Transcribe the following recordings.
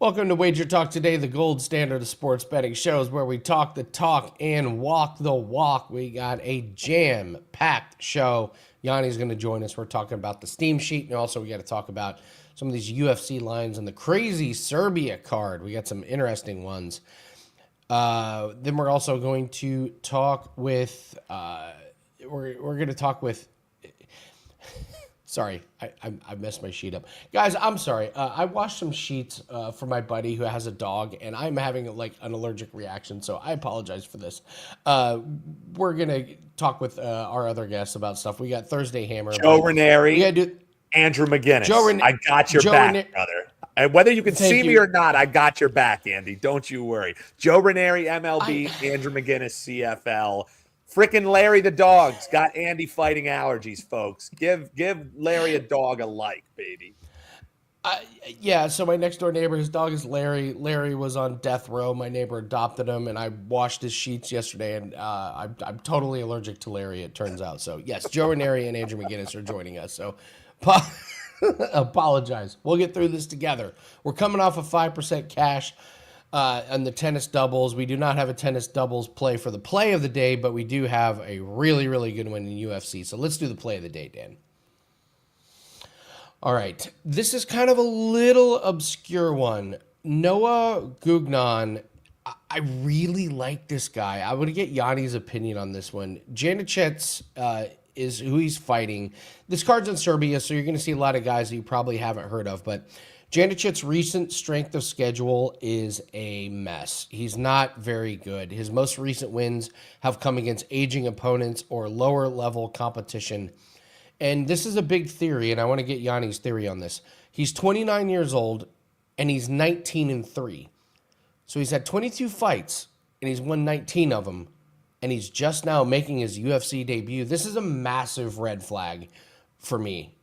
Welcome to WagerTalk Today, the gold standard of sports betting shows where we talk the talk and walk the walk. We got a jam-packed show. Yanni's going to join us. We're talking about the Steam sheet, and also we got to talk about some of these UFC lines and the crazy Serbia card. We got some interesting ones. Then we're also going to talk with we're going to talk with sorry, I messed my sheet up. Guys, I'm sorry. I washed some sheets for my buddy who has a dog, and I'm having like an allergic reaction, so I apologize for this. We're going to talk with our other guests about stuff. We got Thursday Hammer. Joe Raineri, Andrew McInnis. I got your back, brother. And whether you can see me or not, I got your back, Andy. Don't you worry. Joe Raineri, MLB, Andrew McInnis, CFL. Frickin' Larry the dog's got Andy fighting allergies, folks. Give Larry a dog a like, baby. Yeah, so my next door neighbor, his dog is Larry. Larry was on death row. My neighbor adopted him, and I washed his sheets yesterday, and I'm totally allergic to Larry, it turns out. So, yes, Joe Raineri and Andrew McInnis are joining us. So, apologize. We'll get through this together. We're coming off of 5% cash. On the tennis doubles. We do not have a tennis doubles play for the play of the day, but we do have a really, really good one in UFC. So let's do the play of the day, Dan. All right. This is kind of a little obscure one. Noah Gugnon. I really like this guy. I want to get Yanni's opinion on this one. Janicets is who he's fighting. This card's in Serbia, so you're going to see a lot of guys that you probably haven't heard of, but Janicet's recent strength of schedule is a mess. He's not very good. His most recent wins have come against aging opponents or lower level competition. And this is a big theory, and I want to get Yanni's theory on this. He's 29 years old, and he's 19-3. So he's had 22 fights, and he's won 19 of them, and he's just now making his UFC debut. This is a massive red flag for me.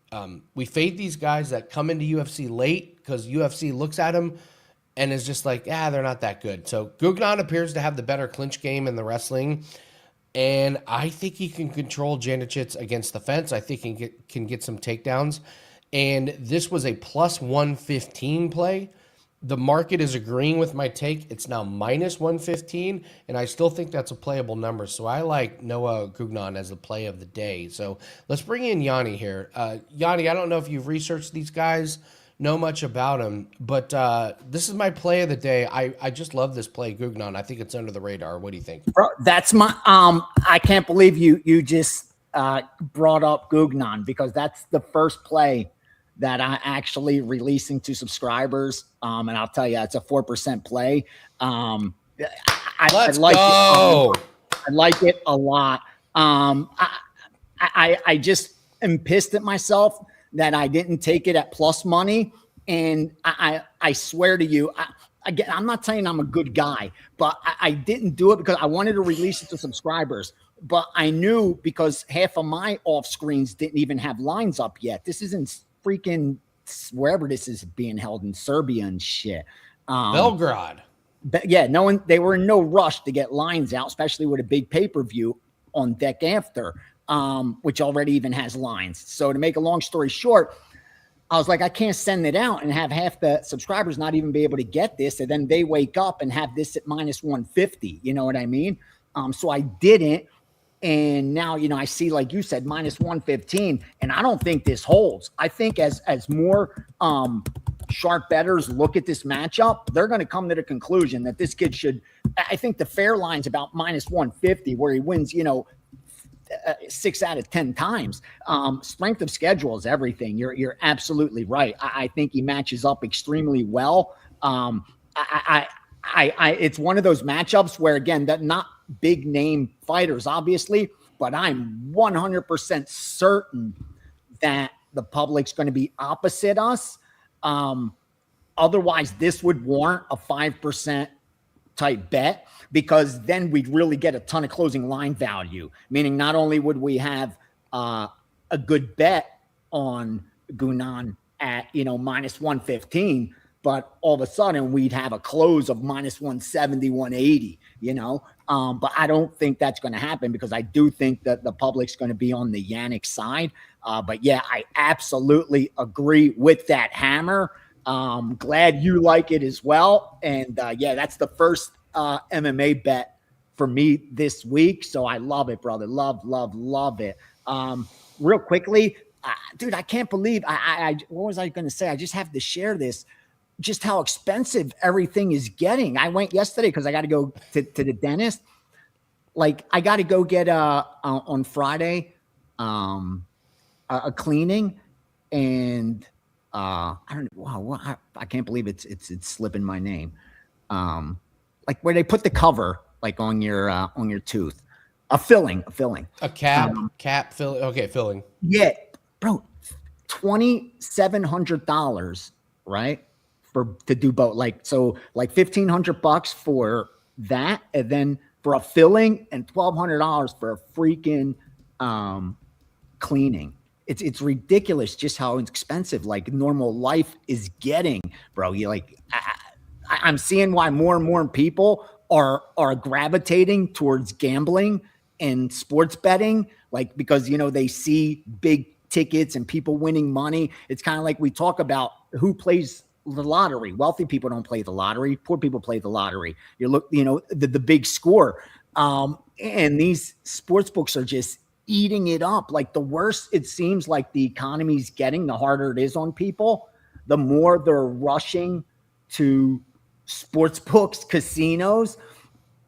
We fade these guys that come into UFC late because UFC looks at them and is just like, they're not that good. So Gugnon appears to have the better clinch game in the wrestling, and I think he can control Janicets against the fence. I think he can get some takedowns, and this was a plus 115 play. The market is agreeing with my take. It's now minus 115, and I still think that's a playable number. So I like Noah Gugnon as the play of the day. So let's bring in Yanni here. Yanni, I don't know if you've researched these guys, know much about them, but this is my play of the day. I just love this play, Gugnon. I think it's under the radar. What do you think? Bro, that's my I can't believe you just brought up Gugnon, because that's the first play that I actually releasing to subscribers. And I'll tell you, it's a 4% play. I like it a lot. I just am pissed at myself that I didn't take it at plus money. And I swear to you, again, I'm not saying I'm a good guy, but I didn't do it because I wanted to release it to subscribers. But I knew, because half of my off screens didn't even have lines up yet. This isn't freaking wherever this is being held in Serbia and shit. Belgrade. But yeah, they were in no rush to get lines out, especially with a big pay-per-view on deck after, which already even has lines. So to make a long story short, I was like, I can't send it out and have half the subscribers not even be able to get this. And then they wake up and have this at minus 150. You know what I mean? So I didn't. And now, I see, like you said, minus 115, and I don't think this holds. I think as more sharp bettors look at this matchup, they're going to come to the conclusion that this kid should. I think the fair line's about minus 150, where he wins, 6 out of 10 times. Strength of schedule is everything. You're absolutely right. I think he matches up extremely well. It's one of those matchups where, again, that not big name fighters, obviously, but I'm 100% certain that the public's going to be opposite us. Otherwise, this would warrant a 5% type bet, because then we'd really get a ton of closing line value, meaning not only would we have a good bet on Gugnon at, minus 115, but all of a sudden we'd have a close of minus 170, 180, but I don't think that's going to happen, because I do think that the public's going to be on the Yannick side. But yeah, I absolutely agree with that hammer. Glad you like it as well. And yeah, that's the first MMA bet for me this week. So I love it, brother. Love it. Real quickly, dude, I can't believe what was I going to say? I just have to share this. Just how expensive everything is getting. I went yesterday because I got to go to the dentist. Like I got to go get on Friday a cleaning, and I don't know. Wow, I can't believe it's slipping my name. Like where they put the cover like on your tooth, a filling, a cap filling. Okay, filling. Yeah, bro, $2,700, right? To do both, like $1,500 for that, and then for a filling, and $1,200 for a freaking cleaning. It's ridiculous just how expensive like normal life is getting, bro. You like I'm seeing why more and more people are gravitating towards gambling and sports betting, like because they see big tickets and people winning money. It's kind of like we talk about who plays the lottery. Wealthy people don't play the lottery. Poor people play the lottery. The big score. And these sports books are just eating it up. Like the worse it seems like the economy's getting, the harder it is on people, the more they're rushing to sports books, casinos.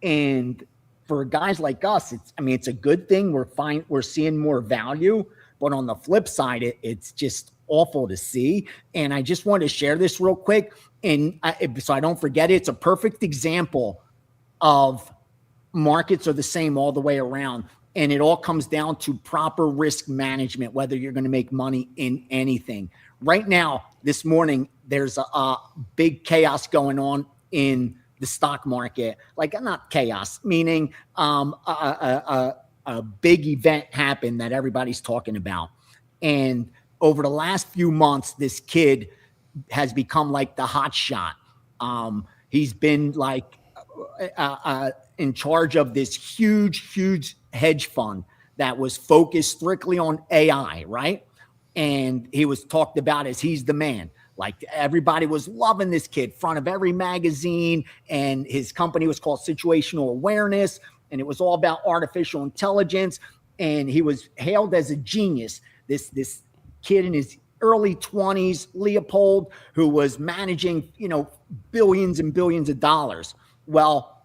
And for guys like us, it's a good thing. We're seeing more value, but on the flip side, it's just awful to see. And I just wanted to share this real quick. And so I don't forget it. It's a perfect example of markets are the same all the way around. And it all comes down to proper risk management, whether you're going to make money in anything. Right now, this morning, there's a big chaos going on in the stock market. Like not chaos, meaning a big event happened that everybody's talking about. And over the last few months, this kid has become like the hot shot. He's been like in charge of this huge hedge fund that was focused strictly on AI, right? And he was talked about as he's the man. Like everybody was loving this kid, front of every magazine, and his company was called Situational Awareness, and it was all about artificial intelligence. And he was hailed as a genius. This kid in his early 20s, Leopold, who was managing, billions and billions of dollars. Well,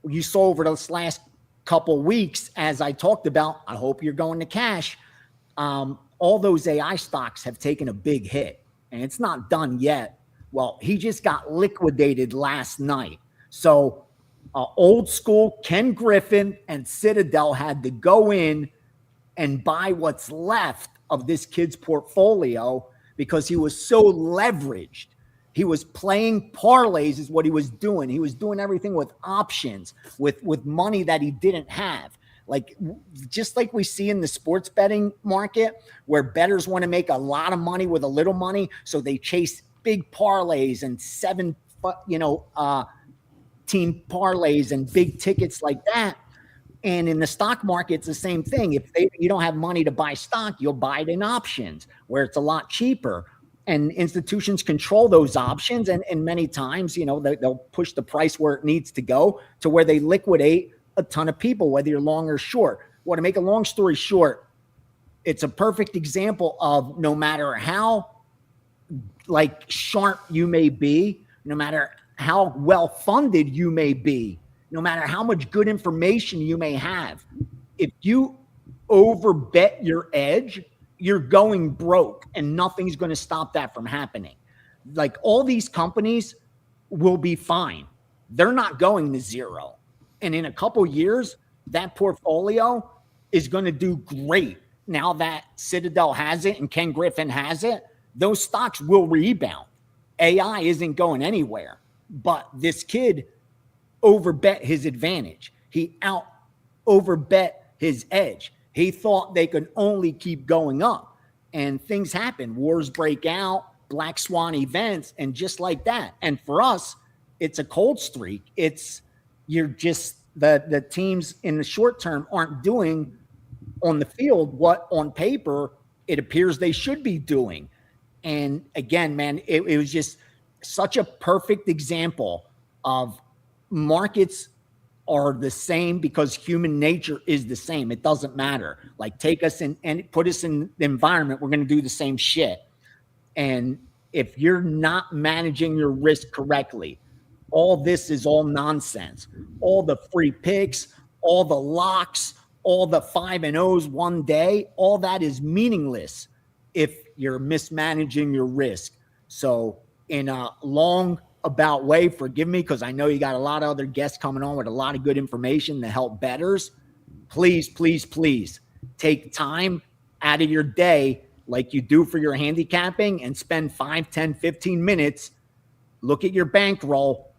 you saw over those last couple weeks, as I talked about, I hope you're going to cash. All those AI stocks have taken a big hit, and it's not done yet. Well, he just got liquidated last night. So old school Ken Griffin and Citadel had to go in and buy what's left of this kid's portfolio because he was so leveraged. He was playing parlays is what he was doing. He was doing everything with options, with money that he didn't have. Like just like we see in the sports betting market where bettors want to make a lot of money with a little money. So they chase big parlays and 7, team parlays and big tickets like that. And in the stock market, it's the same thing. If you don't have money to buy stock, you'll buy it in options where it's a lot cheaper. And institutions control those options. And many times, they'll push the price where it needs to go to where they liquidate a ton of people, whether you're long or short. Well, to make a long story short, it's a perfect example of no matter how sharp you may be, no matter how well funded you may be, no matter how much good information you may have, if you overbet your edge, you're going broke and nothing's going to stop that from happening. Like all these companies will be fine. They're not going to zero. And in a couple years, that portfolio is going to do great. Now that Citadel has it and Ken Griffin has it, those stocks will rebound. AI isn't going anywhere. But this kid overbet his advantage. He overbet his edge. He thought they could only keep going up. And things happen. Wars break out, black swan events, and just like that. And for us, it's a cold streak. You're just the teams in the short term aren't doing on the field what on paper it appears they should be doing. And again, man, it was just such a perfect example of markets are the same because human nature is the same. It doesn't matter. Like, take us in and put us in the environment, we're going to do the same shit. And if you're not managing your risk correctly, all this is all nonsense. All the free picks, all the locks, all the 5-0s one day, all that is meaningless if you're mismanaging your risk. So in a long about way, forgive me, because I know you got a lot of other guests coming on with a lot of good information to help bettors. Please, please, please take time out of your day like you do for your handicapping and spend 5, 10, 15 minutes. Look at your bankroll,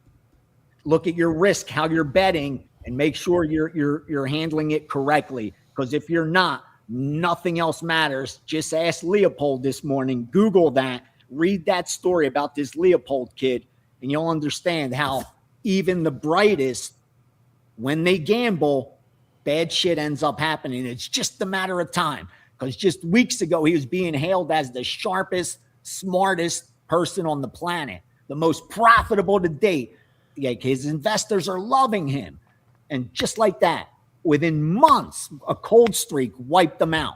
look at your risk, how you're betting, and make sure you're handling it correctly. Because if you're not, nothing else matters. Just ask Leopold this morning. Google that. Read that story about this Leopold kid, and you'll understand how even the brightest, when they gamble, bad shit ends up happening. It's just a matter of time. Because just weeks ago, he was being hailed as the sharpest, smartest person on the planet, the most profitable to date. Like, his investors are loving him. And just like that, within months, a cold streak wiped them out.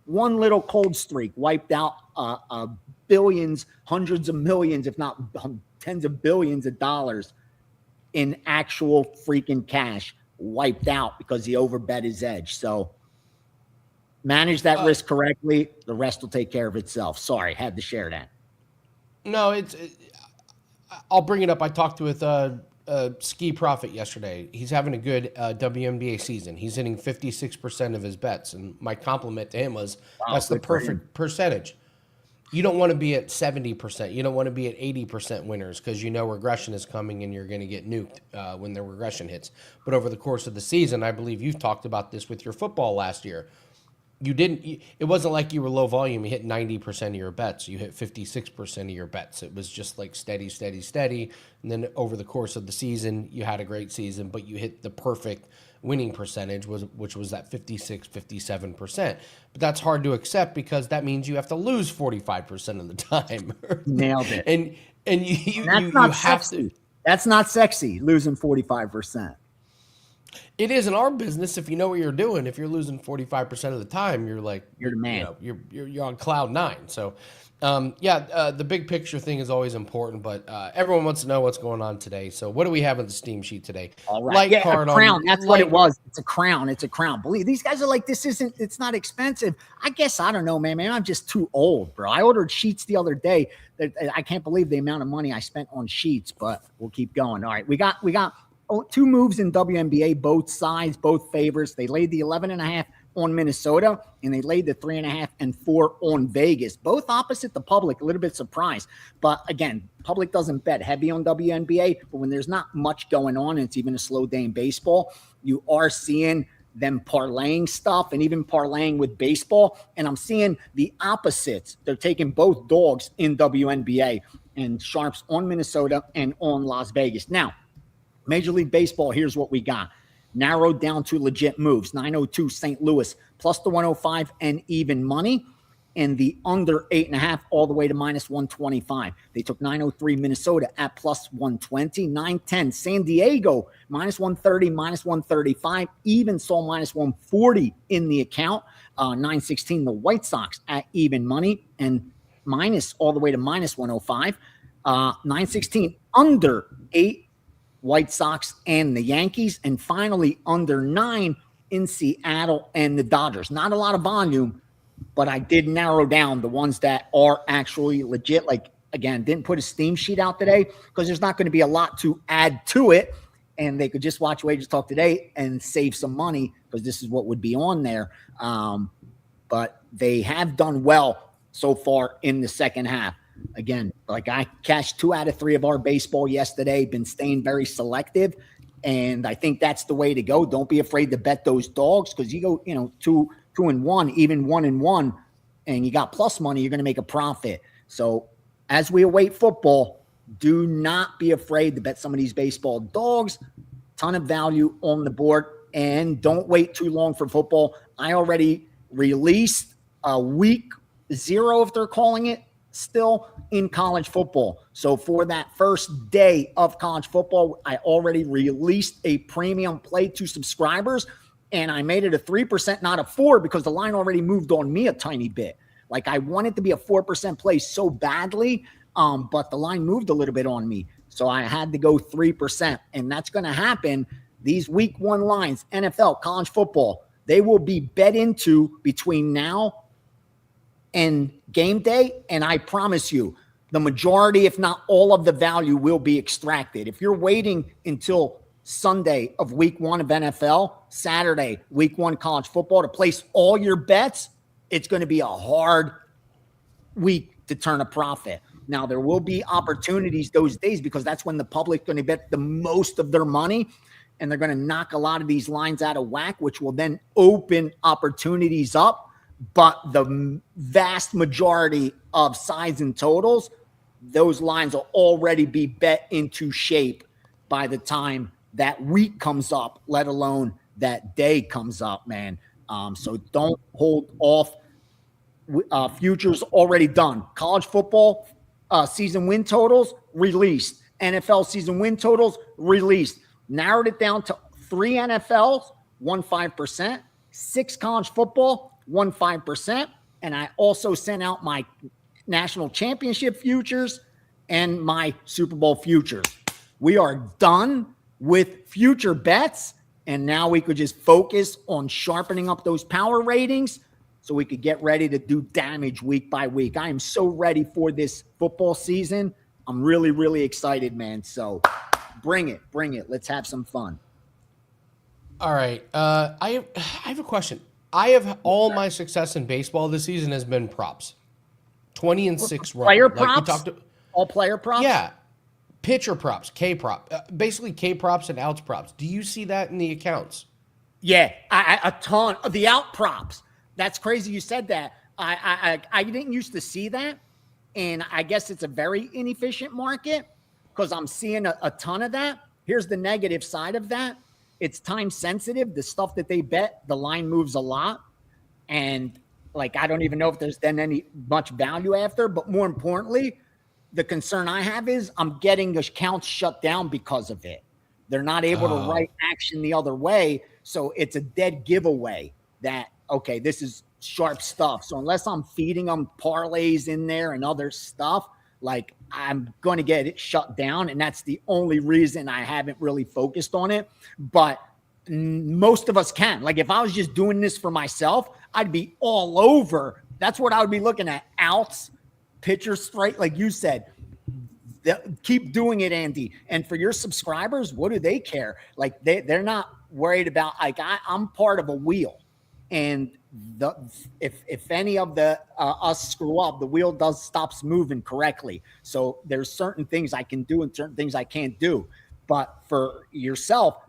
One little cold streak wiped out billions, hundreds of millions, if not tens of billions of dollars in actual freaking cash wiped out because he overbet his edge. So manage that risk correctly. The rest will take care of itself. Sorry, had to share that. No, I'll bring it up. I talked with Ski Profit yesterday. He's having a good WNBA season. He's hitting 56% of his bets. And my compliment to him was, that's the perfect percentage. You don't want to be at 70%. You don't want to be at 80% winners because you know regression is coming and you're going to get nuked when the regression hits. But over the course of the season, I believe you've talked about this with your football last year. It wasn't like you were low volume. You hit 90% of your bets. You hit 56% of your bets. It was just like steady, steady, steady. And then over the course of the season, you had a great season, but you hit the perfect winning percentage, which was that 56, 57%. But that's hard to accept because that means you have to lose 45% of the time. Nailed it. And you have to. That's not sexy, losing 45%. It is in our business. If you know what you're doing, if you're losing 45% of the time, you're like, you're the man. You're on cloud 9. So, the big picture thing is always important, but everyone wants to know what's going on today. So, what do we have on the steam sheet today? All right, a crown. That's what it was. It's a crown. It's a crown. Believe these guys are like, it's not expensive. I guess I don't know, man. Maybe I'm just too old, bro. I ordered sheets the other day. I can't believe the amount of money I spent on sheets, but we'll keep going. All right, we got. 2 moves in WNBA, both sides, both favors. They laid the 11.5 on Minnesota, and they laid the 3.5 and 4 on Vegas. Both opposite the public, a little bit surprised. But again, public doesn't bet heavy on WNBA, but when there's not much going on, and it's even a slow day in baseball, you are seeing them parlaying stuff and even parlaying with baseball. And I'm seeing the opposites. They're taking both dogs in WNBA and sharps on Minnesota and on Las Vegas. Now, Major League Baseball, here's what we got. Narrowed down to legit moves. 902 St. Louis plus the 105 and even money. And the under 8.5 all the way to minus 125. They took 903 Minnesota at plus 120. 910 San Diego minus 130, minus 135. Even saw minus 140 in the account. 916 the White Sox at even money and minus all the way to minus 105. 916 under 8. White Sox and the Yankees, and finally under 9 in Seattle and the Dodgers. Not a lot of volume, but I did narrow down the ones that are actually legit. Like, again, didn't put a steam sheet out today because there's not going to be a lot to add to it, and they could just watch WagerTalk Today and save some money because this is what would be on there. But they have done well so far in the second half. Again, like I cashed 2 out of 3 of our baseball yesterday, been staying very selective. And I think that's the way to go. Don't be afraid to bet those dogs because you go, 2 and 1, even 1 and 1, and you got plus money, you're going to make a profit. So as we await football, do not be afraid to bet some of these baseball dogs. Ton of value on the board. And don't wait too long for football. I already released a week 0, if they're calling it, still in college football. So for that first day of college football, I already released a premium play to subscribers, and I made it a 3%, not a 4%, because the line already moved on me a tiny bit. Like, I wanted to be a 4% play so badly, but the line moved a little bit on me. So I had to go 3%, and that's going to happen. These week 1 lines, NFL, college football, they will be bet into between now and game day. And I promise you, the majority, if not all of the value will be extracted. If you're waiting until Sunday of week 1 of NFL, Saturday, week 1 college football to place all your bets, it's going to be a hard week to turn a profit. Now, there will be opportunities those days because that's when the public's going to bet the most of their money, and they're going to knock a lot of these lines out of whack, which will then open opportunities up. But the vast majority of sides and totals, those lines will already be bet into shape by the time that week comes up, let alone that day comes up, man. So don't hold off. Futures already done. College football season win totals released. NFL season win totals released. Narrowed it down to 3 NFLs, 1.5%, 6 college football, 1.5%. And I also sent out my national championship futures and my Super Bowl futures. We are done with future bets. And now we could just focus on sharpening up those power ratings so we could get ready to do damage week by week. I am so ready for this football season. I'm really, really excited, man. So bring it. Let's have some fun. All right. I have a question. I have all my success in baseball this season has been props. 20-6 run. Player props? All player props? Yeah. Pitcher props, K prop. Basically K props and outs props. Do you see that in the accounts? Yeah, a ton of the out props. That's crazy you said that. I didn't used to see that, and I guess it's a very inefficient market because I'm seeing a ton of that. Here's the negative side of that. It's time sensitive. The stuff that they bet, the line moves a lot, and like I don't even know if there's then much value after. But more importantly, the concern I have is I'm getting the accounts shut down because of it. They're not able to write action the other way, so it's a dead giveaway that, okay, this is sharp stuff. So unless I'm feeding them parlays in there and other stuff, like I'm going to get it shut down. And that's the only reason I haven't really focused on it. But most of us can. Like if I was just doing this for myself, I'd be all over. That's what I would be looking at. Outs, pitcher straight, like you said. Keep doing it, Andy. And for your subscribers, what do they care? Like they're not worried about, like I'm part of a wheel. And if any of the us screw up, the wheel stops moving correctly. So there's certain things I can do and certain things I can't do. But for yourself,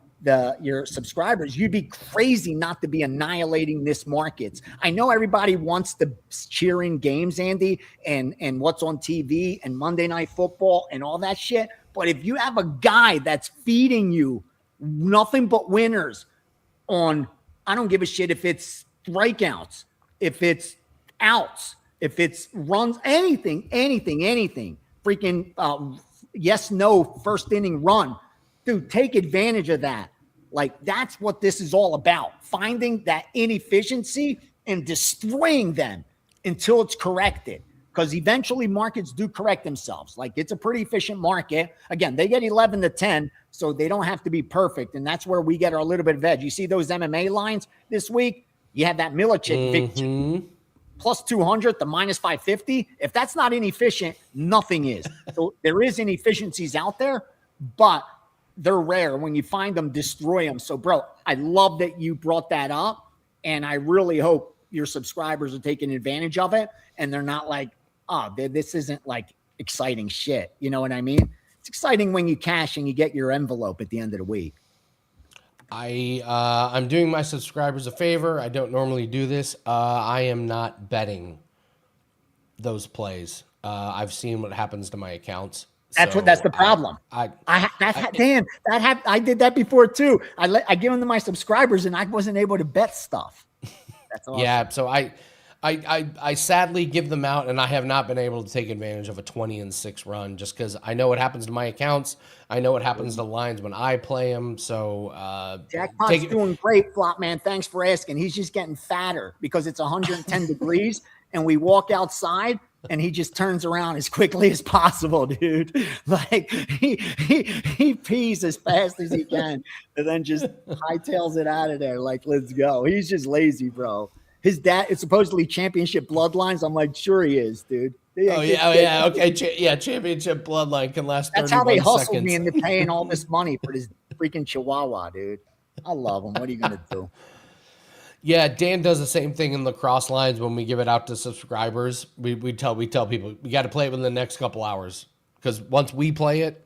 your subscribers, you'd be crazy not to be annihilating this markets. I know everybody wants to cheer in games, Andy, and what's on TV and Monday Night Football and all that shit. But if you have a guy that's feeding you nothing but winners on, I don't give a shit if it's strikeouts, if it's outs, if it's runs, anything, freaking yes, no, first inning run. Dude, take advantage of that. Like, that's what this is all about. Finding that inefficiency and destroying them until it's corrected. Because eventually markets do correct themselves. Like, it's a pretty efficient market. Again, they get 11 to 10, so they don't have to be perfect. And that's where we get our little bit of edge. You see those MMA lines this week? You have that Milicic victory. Plus 200, the minus 550. If that's not inefficient, nothing is. So there is inefficiencies out there, but they're rare. When you find them, destroy them. So, bro, I love that you brought that up, and I really hope your subscribers are taking advantage of it, and they're not like, oh, this isn't like exciting shit. You know what I mean? It's exciting when you cash and you get your envelope at the end of the week. I'm doing my subscribers a favor. I don't normally do this. I am not betting those plays. I've seen what happens to my accounts. That's the problem. I did that before too. I give them to my subscribers and I wasn't able to bet stuff. That's awesome. Yeah. So I sadly give them out, and I have not been able to take advantage of a 20-6 run just because I know what happens to my accounts. I know what happens to lines when I play them. So Jackpot's doing great, Flop Man. Thanks for asking. He's just getting fatter because it's 110 degrees, and we walk outside, and he just turns around as quickly as possible, dude. Like he pees as fast as he can, and then just hightails it out of there. Like, let's go. He's just lazy, bro. His dad is supposedly championship bloodlines. I'm like, sure he is, dude. Yeah, okay. Championship bloodline can last 31 seconds. That's how they hustled me into paying all this money for this freaking chihuahua, dude. I love him. What are you going to do? Yeah, Dan does the same thing in lacrosse lines when we give it out to subscribers. We tell people, we got to play it within the next couple hours because once we play it,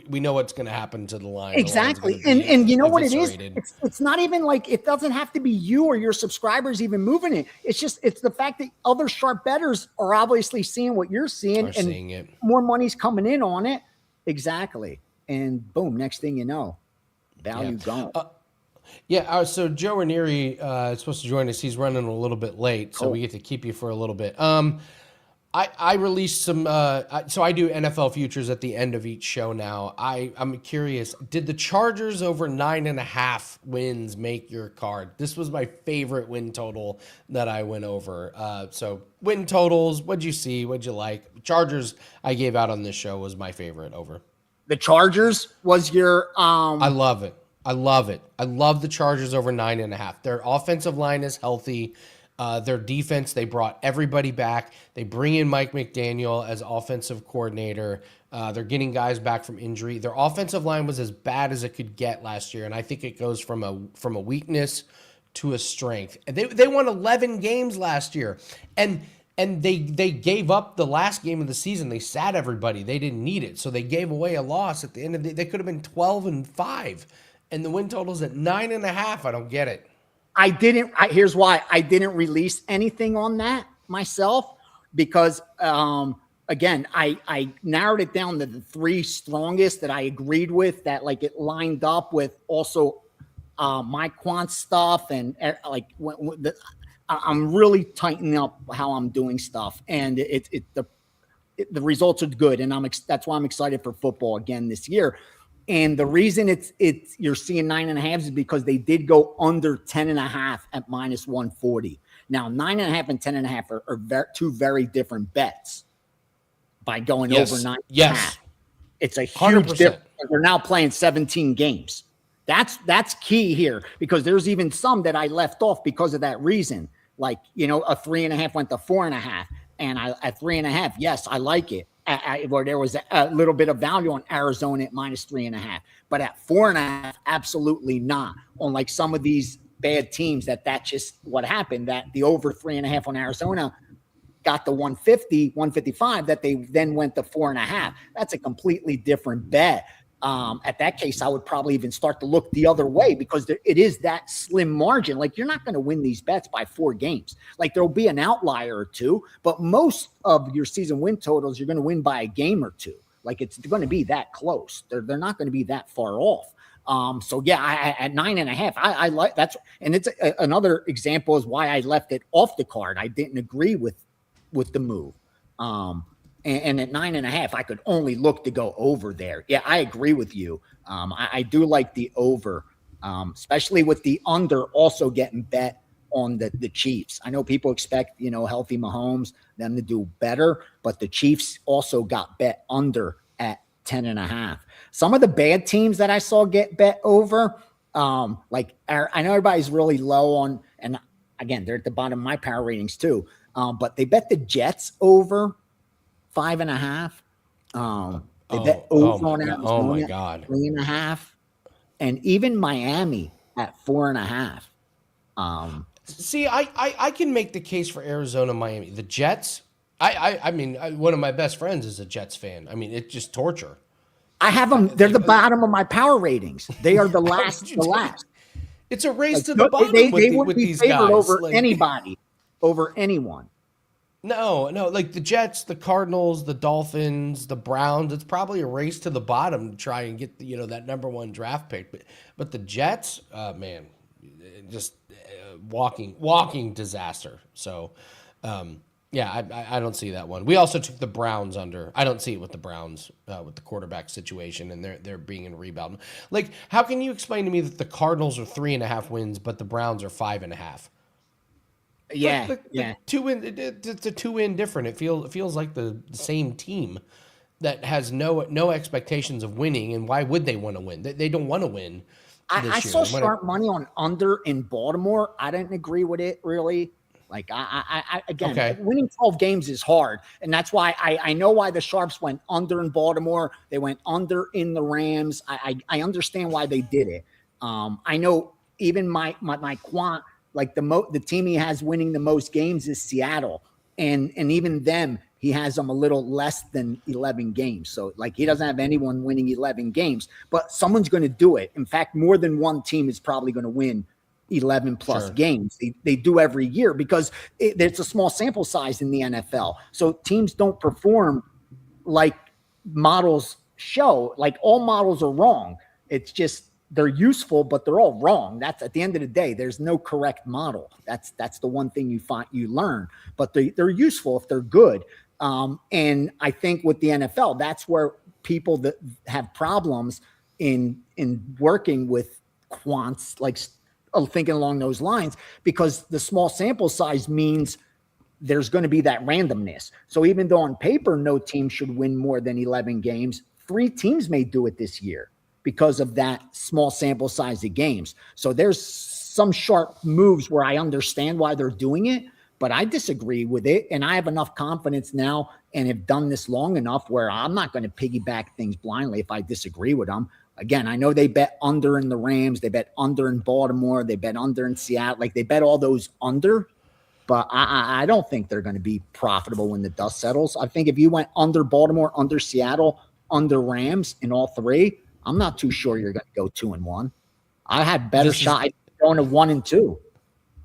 we know what's going to happen to the line. Exactly. And you know what it is? It's not even like it doesn't have to be you or your subscribers even moving it. It's the fact that other sharp bettors are obviously seeing what you're seeing and more money's coming in on it. Exactly. And boom, next thing you know, value gone. So Joe Raineri is supposed to join us. He's running a little bit late, so we get to keep you for a little bit. I released some, so I do NFL futures at the end of each show now. I'm curious, did the Chargers over 9.5 wins make your card? This was my favorite win total that I went over. So win totals, what'd you see? What'd you like? Chargers I gave out on this show was my favorite over. The Chargers was your... I love it. I love the Chargers over 9.5. Their offensive line is healthy. Their defense, they brought everybody back. They bring in Mike McDaniel as offensive coordinator. They're getting guys back from injury. Their offensive line was as bad as it could get last year, and I think it goes from a weakness to a strength. And they won 11 games last year, and they gave up the last game of the season. They sat everybody. They didn't need it, so they gave away a loss at the end of the. They could have been 12-5, and the win total's at 9.5. I don't get it. Here's why I didn't release anything on that myself because, again, I narrowed it down to the 3 strongest that I agreed with that like it lined up with also my quant stuff and like I'm really tightening up how I'm doing stuff and the results are good and that's why I'm excited for football again this year. And the reason you're seeing 9.5 is because they did go under 10.5 at -140. Now 9.5 and 10.5 are two very different bets by going over 9.5. Yes. It's a huge 100%. Difference. They're now playing 17 games. That's key here because there's even some that I left off because of that reason. Like, a 3.5 went to 4.5 and at 3.5, yes, I like it. Where there was a little bit of value on Arizona at -3.5, but at 4.5, absolutely not. On like some of these bad teams, that's just what happened. That the over 3.5 on Arizona got the 150, 155. That they then went to 4.5. That's a completely different bet. At that case, I would probably even start to look the other way because it is that slim margin. Like you're not going to win these bets by 4 games. Like there'll be an outlier or two, but most of your season win totals, you're going to win by a game or two. Like it's going to be that close. They're not going to be that far off. So yeah, at 9.5, I like that's, and it's another example is why I left it off the card. I didn't agree with the move. And at 9.5, I could only look to go over there. Yeah, I agree with you. I do like the over, especially with the under also getting bet on the Chiefs. I know people expect, healthy Mahomes, them to do better, but the Chiefs also got bet under at 10.5. Some of the bad teams that I saw get bet over, I know everybody's really low on, and again, they're at the bottom of my power ratings too, but they bet the Jets over 5.5. They bet over on Arizona. Oh my God. 3.5. And even Miami at 4.5. See, I can make the case for Arizona, Miami. The Jets, I mean, one of my best friends is a Jets fan. I mean, it's just torture. I have them. They're the bottom of my power ratings. They are the last. It's a race to the bottom with these guys. Over anybody, over anyone. No, like the Jets, the Cardinals, the Dolphins, the Browns, it's probably a race to the bottom to try and get that number 1 draft pick. But the Jets, man, just walking disaster. So, yeah, I don't see that one. We also took the Browns under. I don't see it with the Browns with the quarterback situation and they're being in rebound. Like, how can you explain to me that the Cardinals are 3.5 wins, but the Browns are 5.5? Yeah, the 2-win. It's a 2-win different. It feels like the same team that has no expectations of winning. And why would they want to win? They don't want to win. I saw sharp money on under in Baltimore. I didn't agree with it really. Like I again, okay. Winning 12 games is hard, and that's why I know why the Sharps went under in Baltimore. They went under in the Rams. I understand why they did it. I know even my quant, like the team he has winning the most games is Seattle, and even them he has them a little less than 11 games. So like he doesn't have anyone winning 11 games, but someone's going to do it. In fact, more than one team is probably going to win 11 plus games. They do every year because it's a small sample size in the NFL. So teams don't perform like models show. Like all models are wrong. It's just they're useful, but they're all wrong. That's at the end of the day, there's no correct model. That's the one thing you learn, but they're useful if they're good. And I think with the NFL, that's where people that have problems in working with quants, like thinking along those lines, because the small sample size means there's going to be that randomness. So even though on paper, no team should win more than 11 games, 3 teams may do it this year because of that small sample size of games. So there's some sharp moves where I understand why they're doing it, but I disagree with it. And I have enough confidence now and have done this long enough where I'm not going to piggyback things blindly if I disagree with them. Again, I know they bet under in the Rams. They bet under in Baltimore. They bet under in Seattle. Like they bet all those under, but I don't think they're going to be profitable when the dust settles. I think if you went under Baltimore, under Seattle, under Rams in all 3, I'm not too sure you're going to go 2-1. I had better shot going to 1-2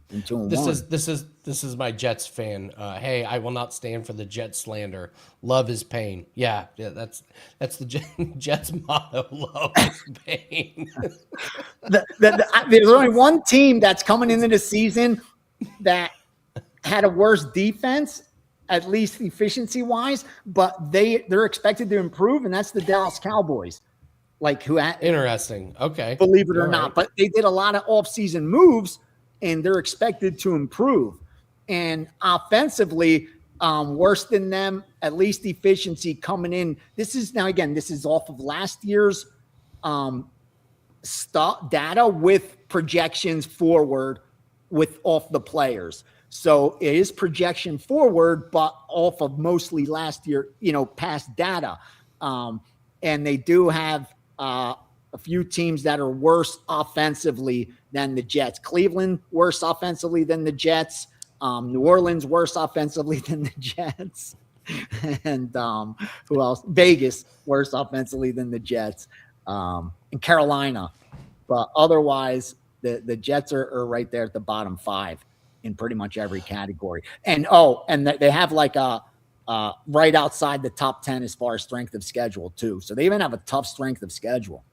than 2-1. This is my Jets fan. Hey, I will not stand for the Jets slander. Love is pain. Yeah, that's the Jets motto. Love is pain. There's only one team that's coming into the season that had a worse defense, at least efficiency wise, but they're expected to improve, and that's the Dallas Cowboys. Like interesting. Okay, believe it or not, but they did a lot of offseason moves, and they're expected to improve. And offensively, worse than them, at least efficiency coming in. This is off of last year's data with projections forward off the players. So it is projection forward, but off of mostly last year, past data. And they do have a few teams that are worse offensively than the Jets. Cleveland worse offensively than the Jets. New Orleans worse offensively than the Jets. And who else? Vegas worse offensively than the Jets. And Carolina. But otherwise, the Jets are right there at the bottom 5 in pretty much every category. And they have like a right outside the top 10 as far as strength of schedule too. So they even have a tough strength of schedule.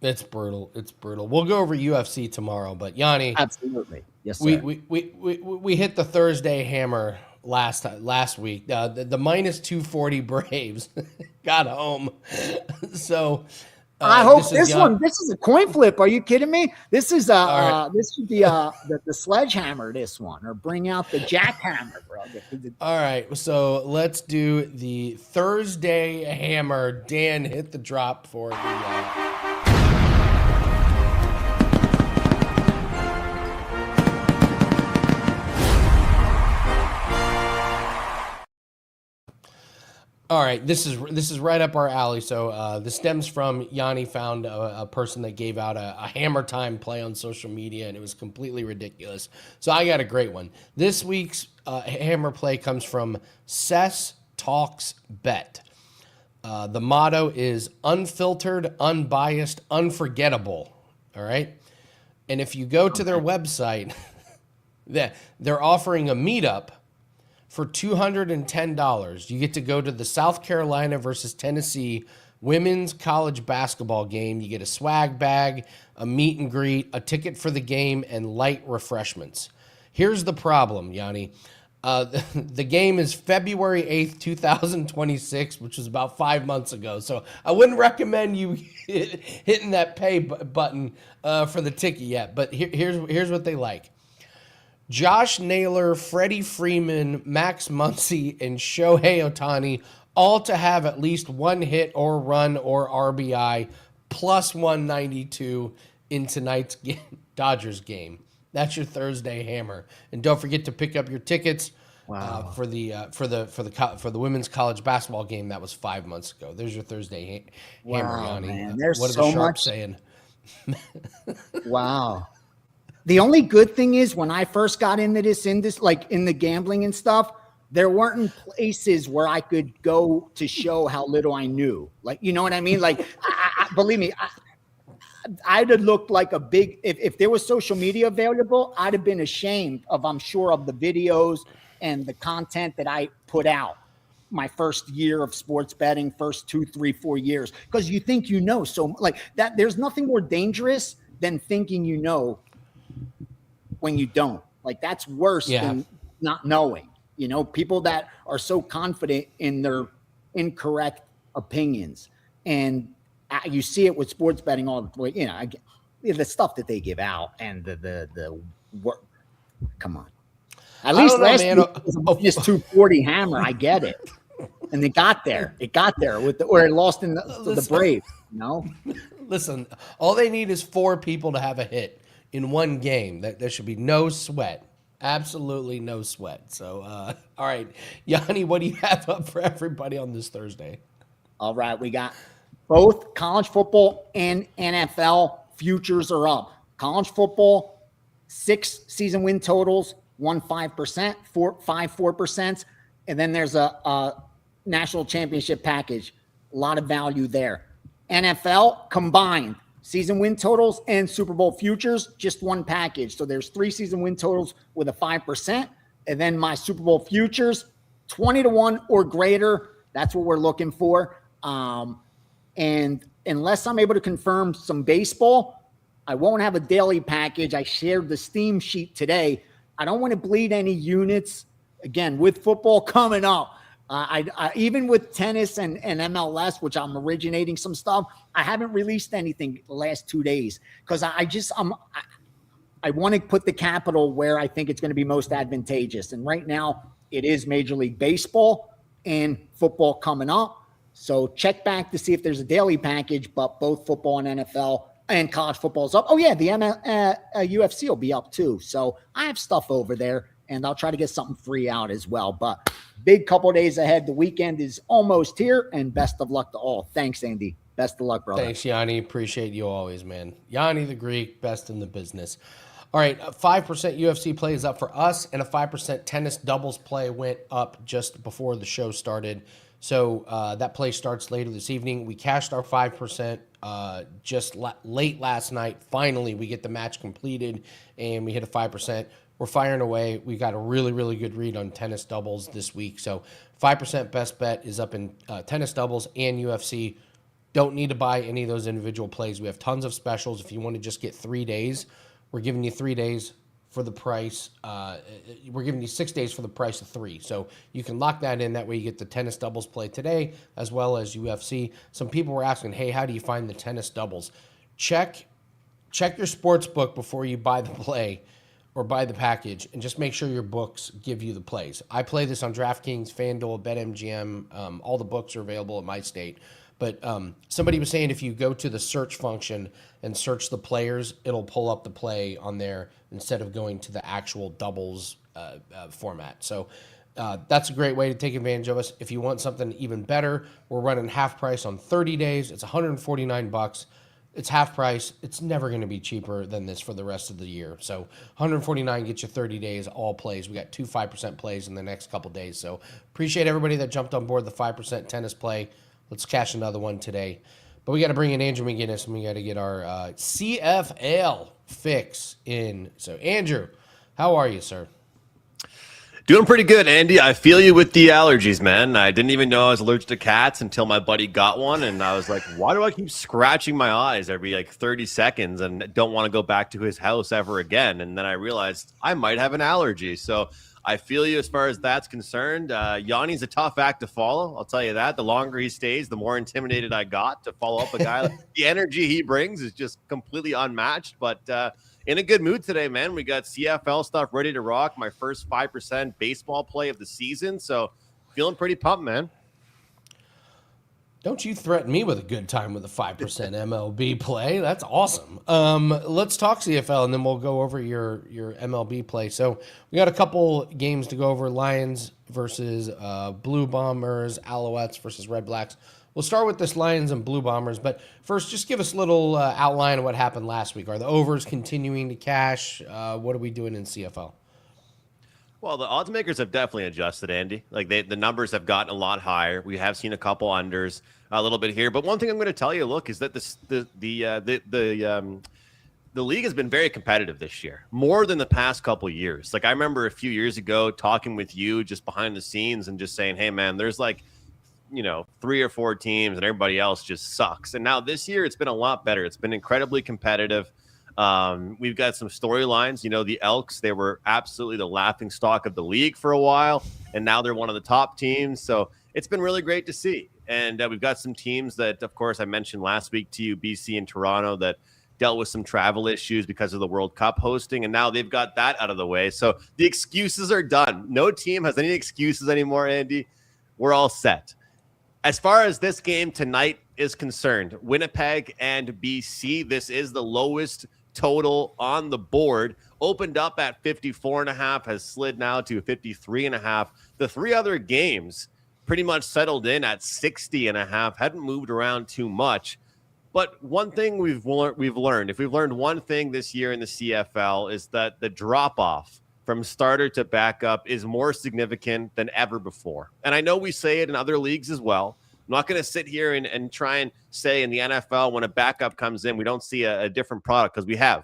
It's brutal. It's brutal. We'll go over UFC tomorrow, but Yanni, absolutely, yes, sir. We hit the Thursday hammer last week. The minus 240 Braves got home. So I hope this is a coin flip. Are you kidding me? This is this should be the sledgehammer. This one, or bring out the jackhammer, bro. All right, so let's do the Thursday hammer. Dan, hit the drop for the. All right, this is right up our alley. So this stems from Yanni found a person that gave out a hammer time play on social media, and it was completely ridiculous. So I got a great one. This week's hammer play comes from Cess Talks Bet. The motto is unfiltered, unbiased, unforgettable. All right, and if you go to their website, they're offering a meetup. For $210, you get to go to the South Carolina versus Tennessee women's college basketball game. You get a swag bag, a meet and greet, a ticket for the game, and light refreshments. Here's the problem, Yanni. The game is February 8th, 2026, which was about 5 months ago. So I wouldn't recommend you hitting that pay button for the ticket yet. But here's what they like. Josh Naylor, Freddie Freeman, Max Muncy, and Shohei Ohtani, all to have at least one hit or run or RBI, plus 192 in tonight's Dodgers game. That's your Thursday hammer, and don't forget to pick up your tickets for the women's college basketball game that was 5 months ago. There's your Thursday hammer, Yanni. Man, there's what are so the Sharps much saying? Wow. The only good thing is when I first got into this, like in the gambling and stuff, there weren't places where I could go to show how little I knew. Like, you know what I mean? Like, believe me, I'd have looked like a big, if there was social media available, I'd have been ashamed of, I'm sure, of the videos and the content that I put out my first year of sports betting, first 2, 3, 4 years. Because you think you know so like that. There's nothing more dangerous than thinking you know when you don't. Like, that's worse than not knowing. You know, people that are so confident in their incorrect opinions. And you see it with sports betting all the way, you know, the stuff that they give out and the work. Come on. At least last week it was just 240 hammer. I get it. And it got there. It got there or it lost in the Braves, you know? Listen, all they need is 4 people to have a hit in one game. There should be no sweat. Absolutely no sweat. So, all right. Yanni, what do you have up for everybody on this Thursday? All right. We got both college football and NFL futures are up. College football, 6 season win totals, 5%, 4%. And then there's a national championship package. A lot of value there. NFL combined season win totals and Super Bowl futures, just one package. So there's 3 season win totals with a 5%. And then my Super Bowl futures, 20-1 or greater. That's what we're looking for. And unless I'm able to confirm some baseball, I won't have a daily package. I shared the Steam sheet today. I don't want to bleed any units. Again, with football coming up, I even with tennis and MLS, which I'm originating some stuff, I haven't released anything the last 2 days because I want to put the capital where I think it's going to be most advantageous. And right now it is Major League Baseball and football coming up. So check back to see if there's a daily package, but both football and NFL and college football is up. Oh yeah, the UFC will be up too. So I have stuff over there and I'll try to get something free out as well. But big couple days ahead. The weekend is almost here, and best of luck to all. Thanks, Andy. Best of luck, brother. Thanks, Yanni. Appreciate you always, man. Yanni the Greek, best in the business. All right, 5% UFC play is up for us, and a 5% tennis doubles play went up just before the show started. So that play starts later this evening. We cashed our 5% just late last night. Finally, we get the match completed, and we hit a 5%. We're firing away. We got a really, really good read on tennis doubles this week. So 5% best bet is up in tennis doubles and UFC. Don't need to buy any of those individual plays. We have tons of specials. If you want to just get 3 days, we're giving you 3 days for the price. We're giving you 6 days for the price of 3. So you can lock that in. That way you get the tennis doubles play today as well as UFC. Some people were asking, hey, how do you find the tennis doubles? Check your sports book before you buy the play or buy the package, and just make sure your books give you the plays. I play this on DraftKings, FanDuel, BetMGM. All the books are available at my state. But somebody was saying if you go to the search function and search the players, it'll pull up the play on there instead of going to the actual doubles format. So that's a great way to take advantage of us. If you want something even better, we're running half price on 30 days. It's $149. It's half price. It's never going to be cheaper than this for the rest of the year. So $149 gets you 30 days, all plays. We got 2 5% plays in the next couple days. So appreciate everybody that jumped on board the 5% tennis play. Let's cash another one today. But we got to bring in Andrew McInnis, and we got to get our CFL fix in. So, Andrew, how are you, sir? Doing pretty good, Andy. I feel you with the allergies, man. I didn't even know I was allergic to cats until my buddy got one, and I was like, why do I keep scratching my eyes every 30 seconds and don't want to go back to his house ever again? And then I realized I might have an allergy. So I feel you as far as that's concerned. Yanni's a tough act to follow. I'll tell you that. The longer he stays, the more intimidated I got to follow up a guy. The energy he brings is just completely unmatched, but in a good mood today, man. We got CFL stuff ready to rock. My first 5% baseball play of the season. So feeling pretty pumped, man. Don't you threaten me with a good time with a 5% MLB play. That's awesome. Let's talk CFL, and then we'll go over your MLB play. So we got a couple games to go over. Lions versus Blue Bombers, Alouettes versus Red Blacks. We'll start with this Lions and Blue Bombers, but first, just give us a little outline of what happened last week. Are the overs continuing to cash? What are we doing in CFL? Well, the odds makers have definitely adjusted, Andy. The numbers have gotten a lot higher. We have seen a couple unders a little bit here, but one thing I'm going to tell you, look, is that the league has been very competitive this year, more than the past couple years. I remember a few years ago talking with you just behind the scenes and just saying, hey, man, there's 3 or 4 teams and everybody else just sucks. And now this year it's been a lot better. It's been incredibly competitive. We've got some storylines. The Elks, they were absolutely the laughing stock of the league for a while, and now they're one of the top teams. So it's been really great to see. And we've got some teams that, of course, I mentioned last week to you, BC and Toronto, that dealt with some travel issues because of the World Cup hosting, and now they've got that out of the way. So the excuses are done. No team has any excuses anymore, Andy. We're all set. As far as this game tonight is concerned, Winnipeg and BC, this is the lowest total on the board. Opened up at 54.5, has slid now to 53.5. The 3 other games pretty much settled in at 60.5, hadn't moved around too much. But one thing we've learned, if we've learned one thing this year in the CFL, is that the drop-off from starter to backup is more significant than ever before. And I know we say it in other leagues as well. I'm not going to sit here and try and say in the NFL when a backup comes in, we don't see a different product, because we have.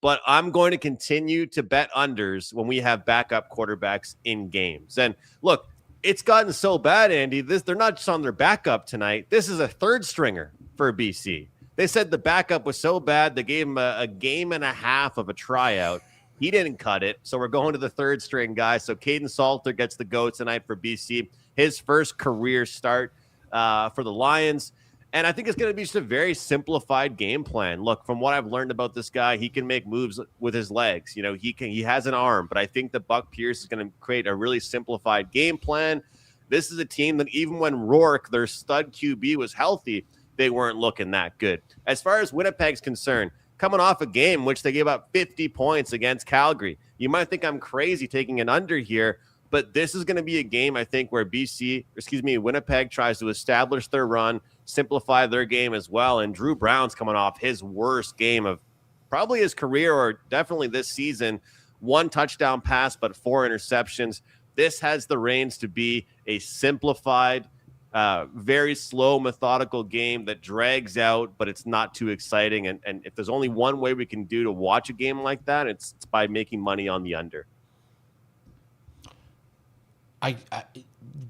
But I'm going to continue to bet unders when we have backup quarterbacks in games. And look, it's gotten so bad, Andy. They're not just on their backup tonight. This is a third stringer for BC. They said the backup was so bad, they gave him a game and a half of a tryout. He didn't cut it, so we're going to the third string guy. So Caden Salter gets the go tonight for BC, his first career start for the Lions. And I think it's going to be just a very simplified game plan. Look, from what I've learned about this guy, he can make moves with his legs. He has an arm, but I think that Buck Pierce is going to create a really simplified game plan. This is a team that even when Rourke, their stud QB, was healthy, they weren't looking that good. As far as Winnipeg's concerned, coming off a game which they gave up 50 points against Calgary. You might think I'm crazy taking an under here, but this is going to be a game, I think, where Winnipeg tries to establish their run, simplify their game as well. And Drew Brown's coming off his worst game of probably his career, or definitely this season. 1 touchdown pass, but 4 interceptions. This has the reins to be a simplified, very slow, methodical game that drags out, but it's not too exciting. And if there's only one way we can do to watch a game like that, it's by making money on the under.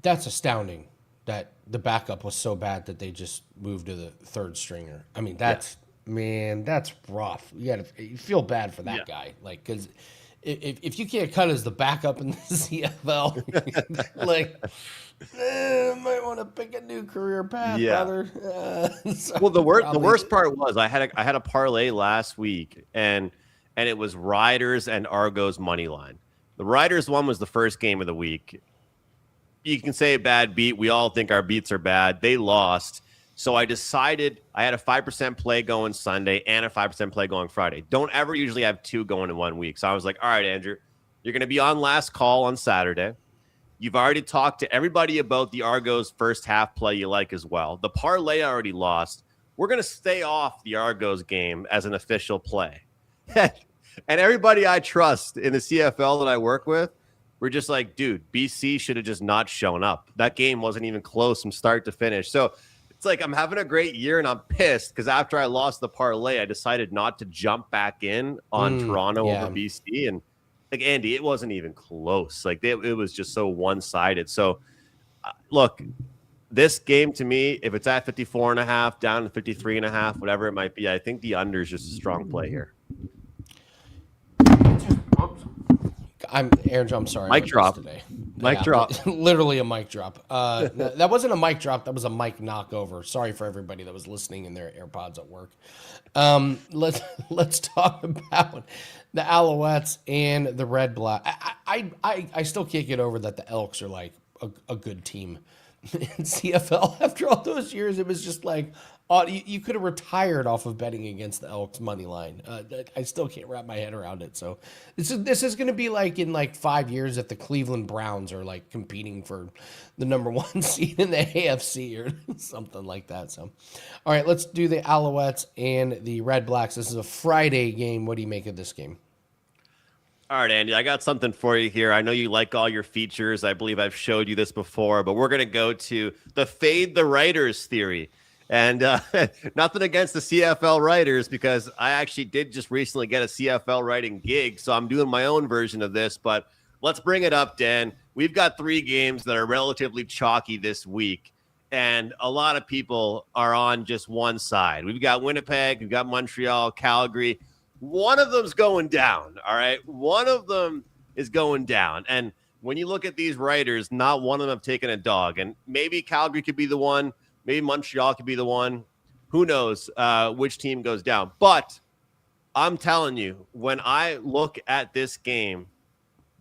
That's astounding that the backup was so bad that they just moved to the third stringer. I mean, that's rough. You feel bad for that guy, because if you can't cut as the backup in the CFL, might want to pick a new career path, brother. Well, the worst part was I had a parlay last week, and it was Riders and Argos money line. The Riders one was the first game of the week. You can say a bad beat. We all think our beats are bad. They lost. So I decided I had a 5% play going Sunday and a 5% play going Friday. Don't ever usually have 2 going in 1 week. So I was like, all right, Andrew, you're going to be on last call on Saturday. You've already talked to everybody about the Argos first half play you like as well. The parlay already lost. We're going to stay off the Argos game as an official play. And everybody I trust in the CFL that I work with, we're just like, dude, BC should have just not shown up. That game wasn't even close from start to finish. So it's like I'm having a great year and I'm pissed because after I lost the parlay, I decided not to jump back in on Toronto over BC. And like Andy, it wasn't even close. Like it was just so one-sided. So look, this game to me, if it's at 54.5, down to 53.5, whatever it might be, I think the under is just a strong play here. I'm sorry. Mic drop today. Mic drop. Literally a mic drop. That wasn't a mic drop. That was a mic knockover. Sorry for everybody that was listening in their AirPods at work. Let's talk about the Alouettes and the Red Black. I still can't get over that the Elks are like a good team in CFL. After all those years, it was just like you could have retired off of betting against the Elks money line. I still can't wrap my head around it. So this is going to be like in like 5 years that the Cleveland Browns are like competing for the number 1 seed in the AFC or something like that. So, all right, let's do the Alouettes and the Red Blacks. This is a Friday game. What do you make of this game? All right, Andy, I got something for you here. I know you like all your features. I believe I've showed you this before, but we're going to go to the fade the writers theory. And nothing against the CFL writers, because I actually did just recently get a CFL writing gig, so I'm doing my own version of this. But let's bring it up, Dan. We've got 3 games that are relatively chalky this week, and a lot of people are on just one side. We've got Winnipeg, we've got Montreal, Calgary. One of them's going down, all right? One of them is going down. And when you look at these writers, not one of them have taken a dog. And maybe Calgary could be the one. Maybe Montreal could be the one. Who knows which team goes down. But I'm telling you, when I look at this game,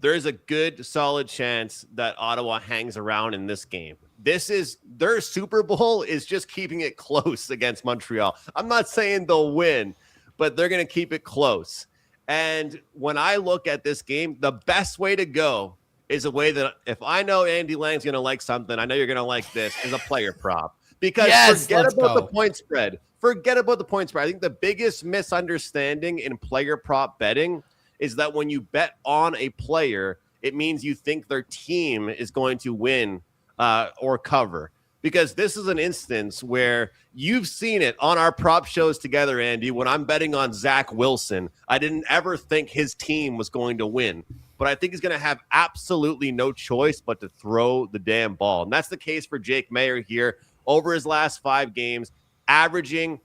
there's a good, solid chance that Ottawa hangs around in this game. Their Super Bowl is just keeping it close against Montreal. I'm not saying they'll win, but they're going to keep it close. And when I look at this game, the best way to go is a way that if I know Andy Lang's going to like something, I know you're going to like this, is a player prop. Because forget about the point spread. Forget about the point spread. I think the biggest misunderstanding in player prop betting is that when you bet on a player, it means you think their team is going to win or cover. Because this is an instance where you've seen it on our prop shows together, Andy. When I'm betting on Zach Wilson, I didn't ever think his team was going to win. But I think he's going to have absolutely no choice but to throw the damn ball. And that's the case for Jake Maier here. Over his last 5 games, averaging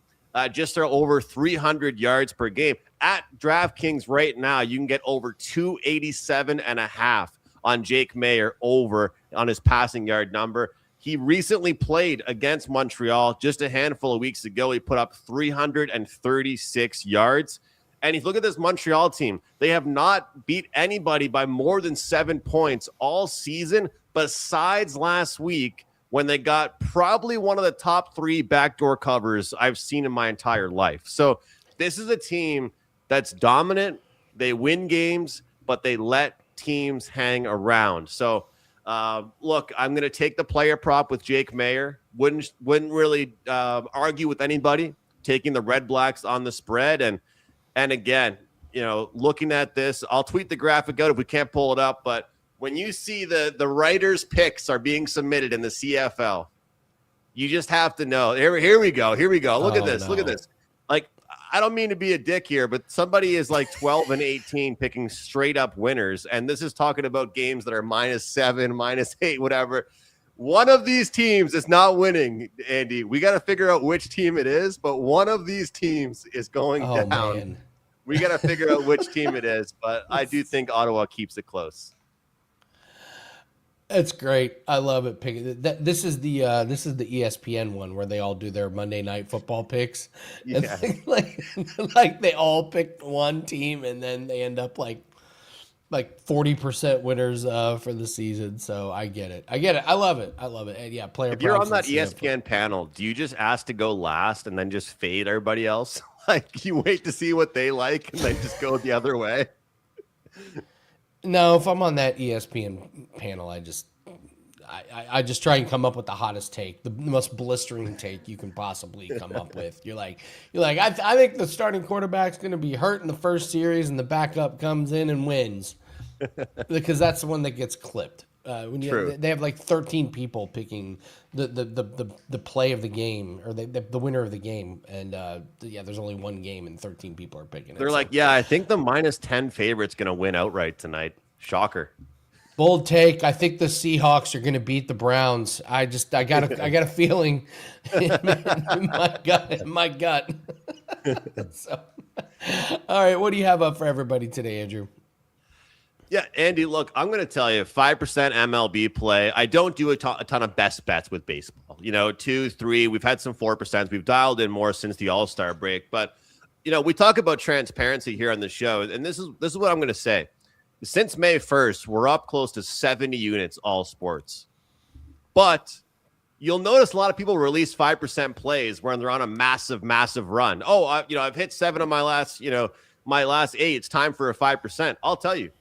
just over 300 yards per game. At DraftKings right now, you can get over 287.5 on Jake Maier over on his passing yard number. He recently played against Montreal just a handful of weeks ago. He put up 336 yards. And if you look at this Montreal team, they have not beat anybody by more than 7 points all season, besides last week, when they got probably one of the top 3 backdoor covers I've seen in my entire life. So this is a team that's dominant. They win games, but they let teams hang around. So, look, I'm going to take the player prop with Jake Maier. Wouldn't really argue with anybody taking the Red Blacks on the spread. And again, looking at this, I'll tweet the graphic out if we can't pull it up, but when you see the writers' picks are being submitted in the CFL, you just have to know. Here we go. Look at this. No. Look at this. Like, I don't mean to be a dick here, but somebody is like 12-18 picking straight up winners. And this is talking about games that are -7, -8, whatever. One of these teams is not winning, Andy. We got to figure out which team it is, but one of these teams is going down. Man. We got to figure out which team it is, but I do think Ottawa keeps it close. It's great. I love it. This is the ESPN one where they all do their Monday Night Football picks. Yeah. like they all pick one team and then they end up like 40% winners for the season. So I get it. I love it. And yeah, player. If you're on that ESPN panel, do you just ask to go last and then just fade everybody else? Like you wait to see what they like and then just go the other way? No, if I'm on that ESPN panel, I just try and come up with the hottest take, the most blistering take you can possibly come up with. You're like, I think the starting quarterback's going to be hurt in the first series, and the backup comes in and wins, because that's the one that gets clipped. They have like 13 people picking the play of the game or the winner of the game, and there's only one game and 13 people are picking it. They're like, I think the -10 favorite's going to win outright tonight. Shocker. Bold take. I think the Seahawks are going to beat the Browns. I got a feeling in my gut. So, all right, what do you have up for everybody today, Andrew? Yeah, Andy, look, I'm going to tell you 5% MLB play. I don't do a ton of best bets with baseball. 2, 3, we've had some 4%. We've dialed in more since the All-Star break. But, we talk about transparency here on the show. And this is what I'm going to say. Since May 1st, we're up close to 70 units all sports. But you'll notice a lot of people release 5% plays when they're on a massive, massive run. Oh, I've hit 7 of my last 8. It's time for a 5%. I'll tell you,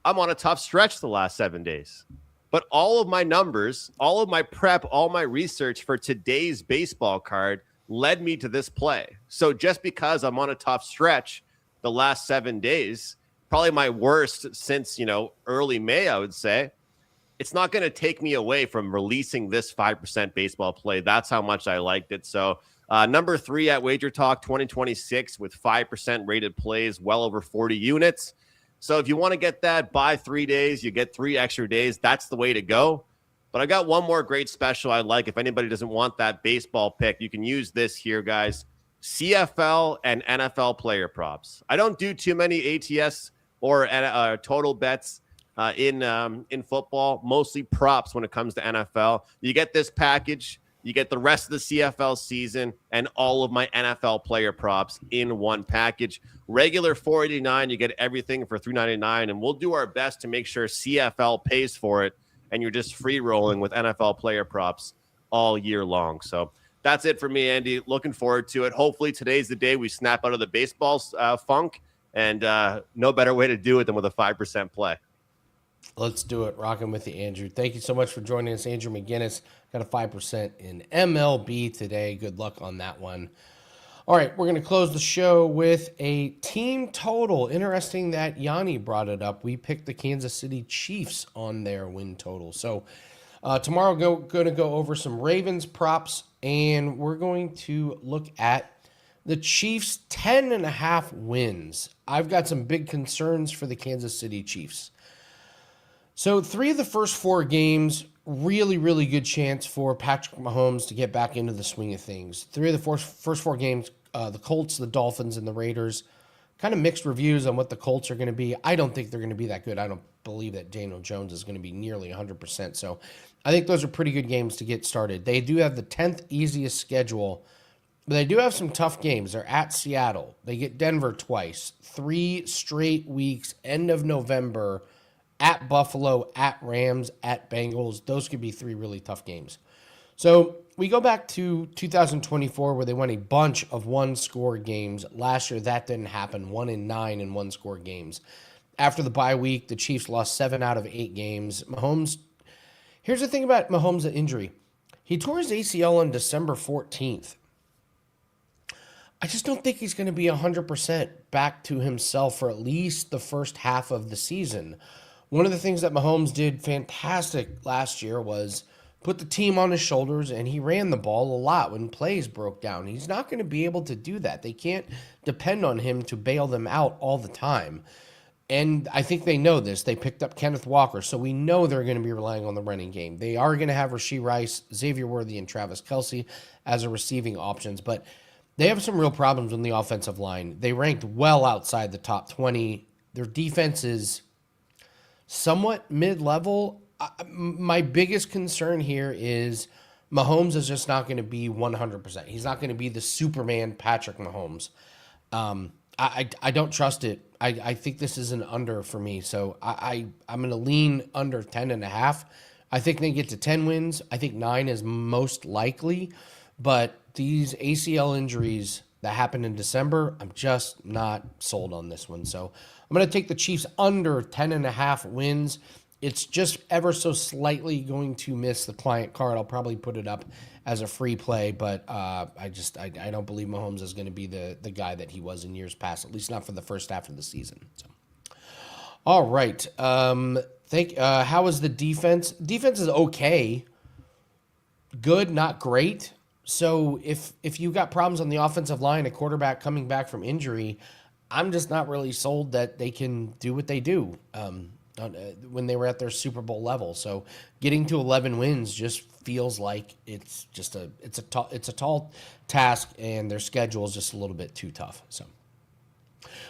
I'm on a tough stretch the last 7 days. But all of my numbers, all of my prep, all my research for today's baseball card led me to this play. So just because I'm on a tough stretch the last 7 days, probably my worst since, early May, I would say, it's not going to take me away from releasing this 5% baseball play. That's how much I liked it. So number 3 at WagerTalk 2026 with 5% rated plays, well over 40 units. So if you want to get that, buy 3 days, you get 3 extra days. That's the way to go. But I got one more great special I like. If anybody doesn't want that baseball pick, you can use this here, guys. CFL and NFL player props. I don't do too many ATS or total bets in football, mostly props when it comes to NFL. You get this package, you get the rest of the CFL season and all of my NFL player props in one package. Regular $4.89, you get everything for $3.99, and we'll do our best to make sure CFL pays for it, and you're just free rolling with NFL player props all year long. So that's it for me, Andy. Looking forward to it. Hopefully today's the day we snap out of the baseball funk. And no better way to do it than with a 5% play. Let's do it. Rocking with you, Andrew. Thank you so much for joining us, Andrew McInnis. Got a 5% in MLB today. Good luck on that one. All right, we're going to close the show with a team total. Interesting that Yanni brought it up. We picked the Kansas City Chiefs on their win total. So tomorrow, going to go over some Ravens props, and we're going to look at the Chiefs 10.5 wins. I've got some big concerns for the Kansas City Chiefs. So 3 of the first 4 games, really, really good chance for Patrick Mahomes to get back into the swing of things. 3 of the first 4 games, the Colts, the Dolphins, and the Raiders. Kind of mixed reviews on what the Colts are going to be. I don't think they're going to be that good. I don't believe that Daniel Jones is going to be nearly 100%. So I think those are pretty good games to get started. They do have the 10th easiest schedule, but they do have some tough games. They're at Seattle. They get Denver twice. 3 straight weeks, end of November, at Buffalo, at Rams, at Bengals. Those could be 3 really tough games. So we go back to 2024 where they won a bunch of one-score games. Last year, that didn't happen. 1-9 in one-score games. After the bye week, the Chiefs lost 7 out of 8 games. Mahomes, here's the thing about Mahomes' injury. He tore his ACL on December 14th. I just don't think he's going to be 100% back to himself for at least the first half of the season. One of the things that Mahomes did fantastic last year was put the team on his shoulders, and he ran the ball a lot when plays broke down. He's not going to be able to do that. They can't depend on him to bail them out all the time. And I think they know this. They picked up Kenneth Walker, so we know they're going to be relying on the running game. They are going to have Rashee Rice, Xavier Worthy, and Travis Kelce as a receiving options, but they have some real problems on the offensive line. They ranked well outside the top 20. Their defense is somewhat mid-level. My biggest concern here is Mahomes is just not going to be 100%. He's not going to be the Superman Patrick Mahomes. I don't trust it. I think this is an under for me. So I'm going to lean under 10.5. I think they get to 10 wins. I think 9 is most likely. But these ACL injuries that happened in December, I'm just not sold on this one. So I'm going to take the Chiefs under 10.5 wins. It's just ever so slightly going to miss the client card. I'll probably put it up as a free play, but I don't believe Mahomes is going to be the guy that he was in years past, at least not for the first half of the season. So, all right. How is the defense? Defense is okay. Good, not great. So if you got problems on the offensive line, a quarterback coming back from injury, I'm just not really sold that they can do what they do when they were at their Super Bowl level. So getting to 11 wins just feels like it's a tall task, and their schedule is just a little bit too tough. So.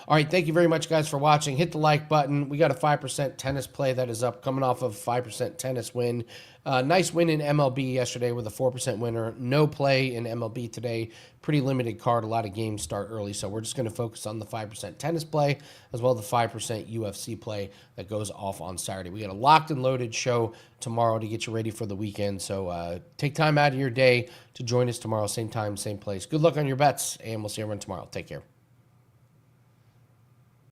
All right, thank you very much, guys, for watching. Hit the like button. We got a 5% tennis play that is up, coming off of 5% tennis win. Nice win in MLB yesterday with a 4% winner. No play in MLB today. Pretty limited card. A lot of games start early, so we're just going to focus on the 5% tennis play as well as the 5% UFC play that goes off on Saturday. We got a locked and loaded show tomorrow to get you ready for the weekend, so take time out of your day to join us tomorrow, same time, same place. Good luck on your bets, and we'll see everyone tomorrow. Take care.